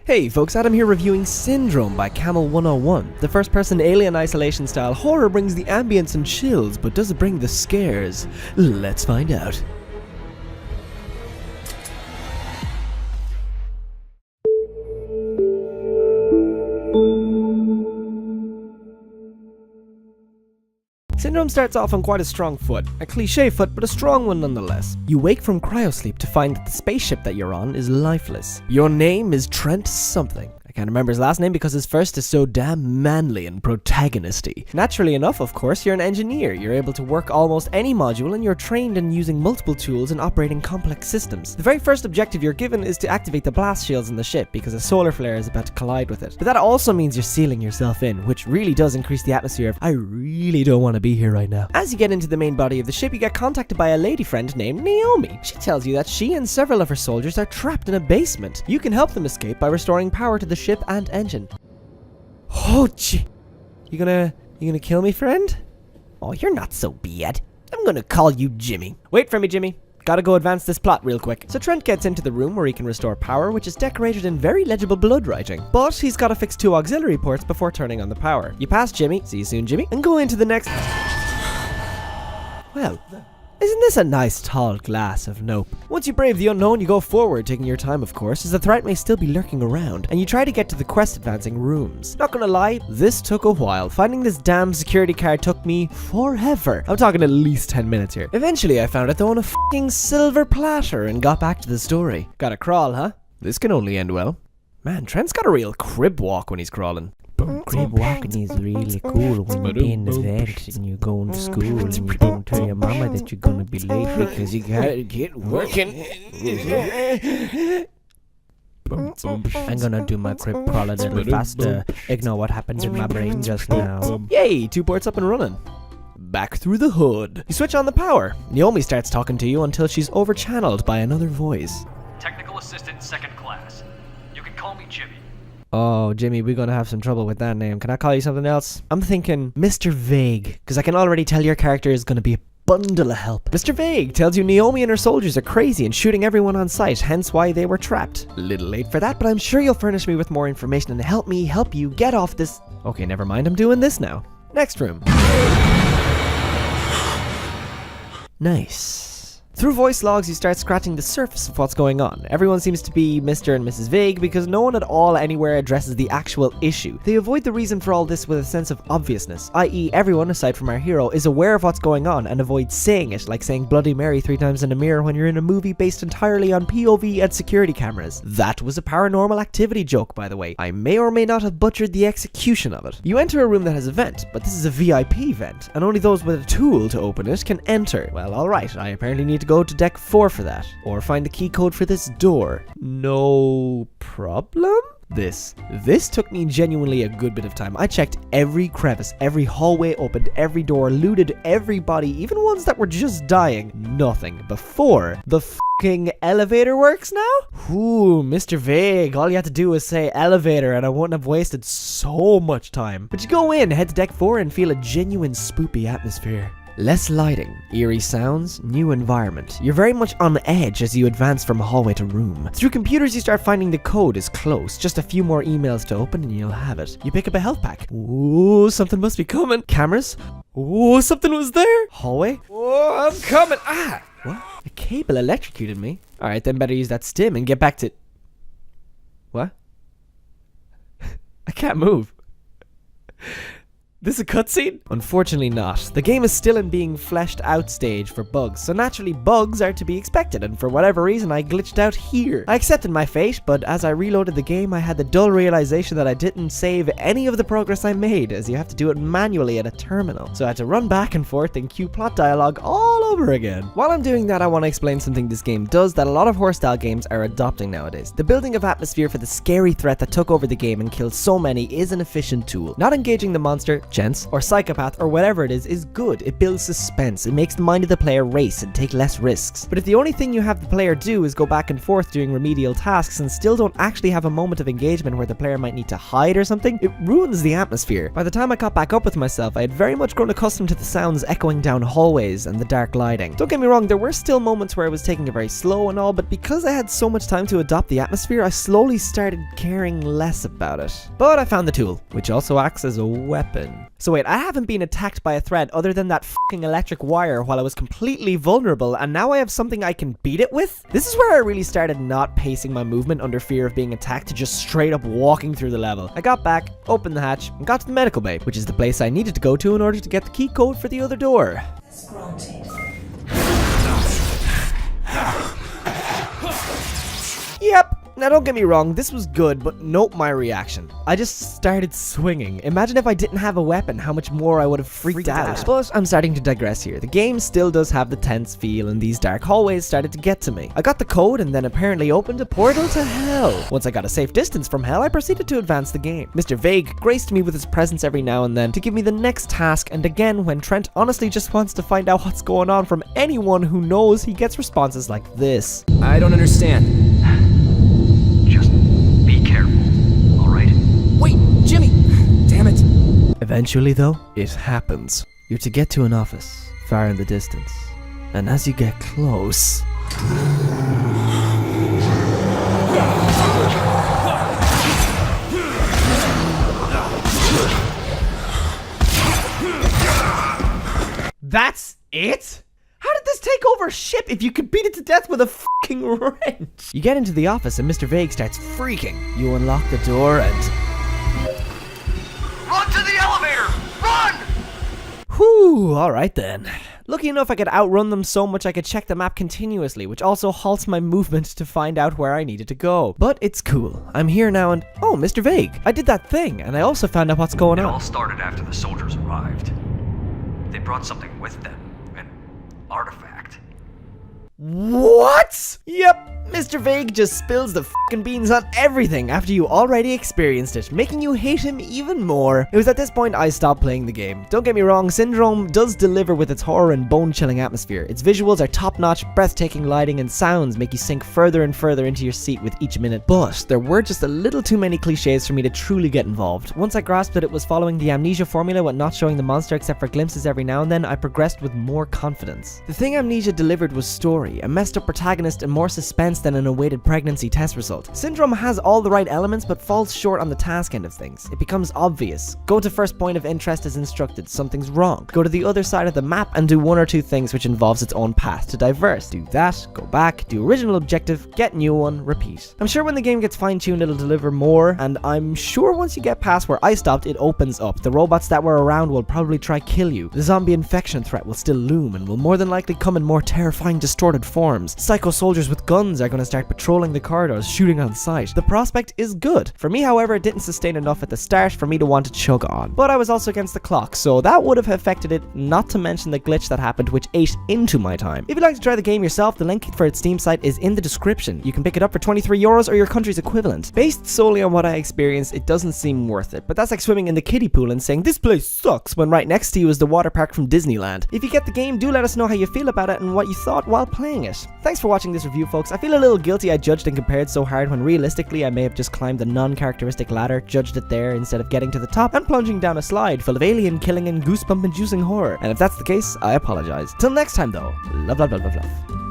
Hey folks, Adam here reviewing Syndrome by Camel 101. The first-person alien isolation style horror brings the ambience and chills, but does it bring the scares? Let's find out. Syndrome starts off on quite a strong foot. A cliche foot, but a strong one nonetheless. You wake from cryosleep to find that the spaceship that you're on is lifeless. Your name is Trent something. I can't remember his last name because his first is so damn manly and protagonisty. Naturally enough, of course, you're an engineer. You're able to work almost any module and you're trained in using multiple tools and operating complex systems. The very first objective you're given is to activate the blast shields in the ship because a solar flare is about to collide with it. But that also means you're sealing yourself in, which really does increase the atmosphere of I really don't want to be here right now. As you get into the main body of the ship, you get contacted by a lady friend named Naomi. She tells you that she and several of her soldiers are trapped in a basement. You can help them escape by restoring power to the ship and engine. Oh gee. You gonna kill me, friend? Oh, you're not so bad. I'm gonna call you Jimmy. Wait for me, Jimmy. Gotta go advance this plot real quick. So Trent gets into the room where he can restore power, which is decorated in very legible blood writing. But he's gotta fix 2 auxiliary ports before turning on the power. You pass Jimmy, see you soon Jimmy, and go into the next... Well, isn't this a nice tall glass of nope? Once you brave the unknown, you go forward, taking your time of course, as the threat may still be lurking around, and you try to get to the quest advancing rooms. Not gonna lie, this took a while. Finding this damn security card took me forever. I'm talking at least 10 minutes here. Eventually I found it though on a fucking silver platter and got back to the story. Gotta crawl, huh? This can only end well. Man, Trent's got a real crib walk when he's crawling. Crib walking is really cool when you're in the vent and you're going to school and you don't tell your mama that you're gonna be late because you gotta get working. I'm gonna do my crib crawl a little faster. Ignore what happened in my brain just now. Yay, 2 ports up and running. Back through the hood. You switch on the power. Naomi starts talking to you until she's overchanneled by another voice. Technical assistant 2nd class. You can call me Jimmy. Oh, Jimmy, we're gonna have some trouble with that name. Can I call you something else? I'm thinking Mr. Vague, because I can already tell your character is gonna be a bundle of help. Mr. Vague tells you Naomi and her soldiers are crazy and shooting everyone on sight, hence why they were trapped. A little late for that, but I'm sure you'll furnish me with more information and help me help you get off this... Okay, never mind, I'm doing this now. Next room. Nice. Through voice logs, you start scratching the surface of what's going on. Everyone seems to be Mr. and Mrs. Vague because no one at all anywhere addresses the actual issue. They avoid the reason for all this with a sense of obviousness, i.e. everyone aside from our hero is aware of what's going on and avoids saying it, like saying Bloody Mary 3 times in a mirror when you're in a movie based entirely on POV and security cameras. That was a Paranormal Activity joke, by the way. I may or may not have butchered the execution of it. You enter a room that has a vent, but this is a VIP vent, and only those with a tool to open it can enter. Well, alright, I apparently need to go to deck 4 for that, or find the key code for this door. No problem? This took me genuinely a good bit of time. I checked every crevice, every hallway, opened every door, looted everybody, even ones that were just dying. Nothing before the fucking elevator works now? Ooh, Mr. Vague, all you had to do was say elevator and I wouldn't have wasted so much time. But you go in, head to deck 4 and feel a genuine spoopy atmosphere. Less lighting, eerie sounds, new environment. You're very much on edge as you advance from hallway to room. Through computers you start finding the code is close. Just a few more emails to open and you'll have it. You pick up a health pack. Ooh, something must be coming. Cameras. Ooh, something was there. Hallway. Oh, I'm coming. Ah! What? A cable electrocuted me. Alright, then better use that stim and get back to... What? I can't move. This a cutscene? Unfortunately not. The game is still in being fleshed out stage for bugs, so naturally bugs are to be expected, and for whatever reason I glitched out here. I accepted my fate, but as I reloaded the game I had the dull realization that I didn't save any of the progress I made, as you have to do it manually at a terminal. So I had to run back and forth and cue plot dialogue all over again. While I'm doing that, I want to explain something this game does that a lot of horror style games are adopting nowadays. The building of atmosphere for the scary threat that took over the game and killed so many is an efficient tool. Not engaging the monster, gents, or psychopath, or whatever it is good. It builds suspense. It makes the mind of the player race and take less risks. But if the only thing you have the player do is go back and forth doing remedial tasks and still don't actually have a moment of engagement where the player might need to hide or something, it ruins the atmosphere. By the time I caught back up with myself, I had very much grown accustomed to the sounds echoing down hallways and the dark lighting. Don't get me wrong, there were still moments where I was taking it very slow and all, but because I had so much time to adopt the atmosphere, I slowly started caring less about it. But I found the tool, which also acts as a weapon. So wait, I haven't been attacked by a threat other than that fucking electric wire while I was completely vulnerable, and now I have something I can beat it with? This is where I really started not pacing my movement under fear of being attacked to just straight up walking through the level. I got back, opened the hatch, and got to the medical bay, which is the place I needed to go to in order to get the key code for the other door. Yep. Now don't get me wrong, this was good, but note my reaction. I just started swinging. Imagine if I didn't have a weapon, how much more I would have freaked out. But I'm starting to digress here. The game still does have the tense feel, and these dark hallways started to get to me. I got the code and then apparently opened a portal to hell. Once I got a safe distance from hell, I proceeded to advance the game. Mr. Vague graced me with his presence every now and then to give me the next task, and again when Trent honestly just wants to find out what's going on from anyone who knows, he gets responses like this. I don't understand. Just be careful, alright? Wait, Jimmy! Damn it. Eventually though, it happens. You're to get to an office, far in the distance. And as you get close... That's it? How did this take over ship if you could beat it to death with a fucking wrench? You get into the office and Mr. Vague starts freaking. You unlock the door and... Run to the elevator! Run! Whew, alright then. Lucky enough I could outrun them so much I could check the map continuously, which also halts my movement to find out where I needed to go. But it's cool. I'm here now and... Oh, Mr. Vague, I did that thing, and I also found out what's going It on. all started after the soldiers arrived. They brought something with them. An artifact. What? Yep, Mr. Vague just spills the fucking beans on everything after you already experienced it, making you hate him even more. It was at this point I stopped playing the game. Don't get me wrong, Syndrome does deliver with its horror and bone-chilling atmosphere. Its visuals are top-notch, breathtaking lighting and sounds make you sink further and further into your seat with each minute. But there were just a little too many cliches for me to truly get involved. Once I grasped that it was following the Amnesia formula with not showing the monster except for glimpses every now and then, I progressed with more confidence. The thing Amnesia delivered was story, a messed up protagonist, and more suspense than an awaited pregnancy test result. Syndrome has all the right elements but falls short on the task end of things. It becomes obvious. Go to first point of interest as instructed, something's wrong. Go to the other side of the map and do one or two things which involves its own path to diverse. Do that, go back, do original objective, get new one, repeat. I'm sure when the game gets fine-tuned it'll deliver more, and I'm sure once you get past where I stopped it opens up. The robots that were around will probably try kill you. The zombie infection threat will still loom and will more than likely come in more terrifying distorted forms. Psycho soldiers with guns are going to start patrolling the corridors, shooting on sight. The prospect is good. For me, however, it didn't sustain enough at the start for me to want to chug on. But I was also against the clock, so that would have affected it, not to mention the glitch that happened which ate into my time. If you'd like to try the game yourself, the link for its Steam site is in the description. You can pick it up for €23 or your country's equivalent. Based solely on what I experienced, it doesn't seem worth it, but that's like swimming in the kiddie pool and saying this place sucks when right next to you is the water park from Disneyland. If you get the game, do let us know how you feel about it and what you thought while playing it. Thanks for watching this review, folks. I feel a little guilty I judged and compared so hard when realistically I may have just climbed the non-characteristic ladder, judged it there instead of getting to the top and plunging down a slide full of alien killing and goosebump inducing horror. And if that's the case, I apologize. Till next time though, love, love, love, love, love.